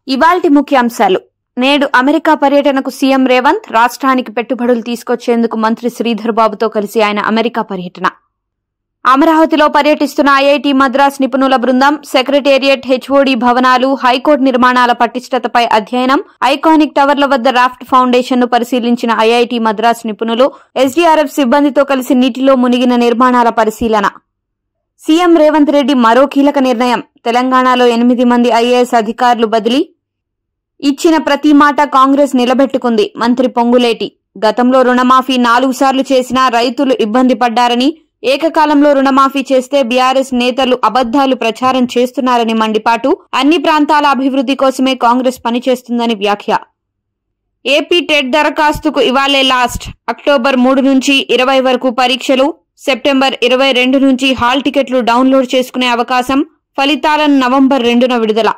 ఇవాల్టి ముఖ్యాంశాలు. నేడు అమెరికా పర్యటనకు సీఎం రేవంత్, రాష్ట్రానికి పెట్టుబడులు తీసుకొచ్చేందుకు మంత్రి శ్రీధర్ బాబుతో కలిసి ఆయన అమెరికా పర్యటన. అమరావతిలో పర్యటిస్తున్న ఐఐటి మద్రాస్ నిపుణుల బృందం, సెక్రటేరియట్, హెచ్ఓడి భవనాలు, హైకోర్టు నిర్మాణాల పటిష్టతపై అధ్యయనం, ఐకానిక్ టవర్ల వద్ద రాఫ్ట్ ఫౌండేషన్ ను పరిశీలించిన ఐఐటి మద్రాస్ నిపుణులు, ఎస్డీఆర్ఎఫ్ సిబ్బందితో కలిసి నీటిలో మునిగిన నిర్మాణాల పరిశీలన. సీఎం రేవంత్ రెడ్డి మరో కీలక నిర్ణయం. తెలంగాణలో 8 మంది ఐఏఎస్ అధికారులు బదిలీ. ఇచ్చిన ప్రతి మాట కాంగ్రెస్ నిలబెట్టుకుంది. మంత్రి పొంగులేటి. గతంలో రుణమాఫీ 4 సార్లు చేసినా రైతులు ఇబ్బంది పడ్డారని, ఏకకాలంలో రుణమాఫీ చేస్తే బీఆర్ఎస్ నేతలు అబద్దాలు ప్రచారం చేస్తున్నారని మండిపాటు. అన్ని ప్రాంతాల అభివృద్ధి కోసమే కాంగ్రెస్ పనిచేస్తుందని వ్యాఖ్య. ఏపీ టెట్ దరఖాస్తుకు ఇవాళే లాస్ట్. అక్టోబర్ 3 నుంచి 20 వరకు పరీక్షలు. సెప్టెంబర్ 22 నుంచి హాల్ టికెట్లు డౌన్లోడ్ చేసుకునే అవకాశం. ఫలితాలను నవంబర్ 2న విడుదల.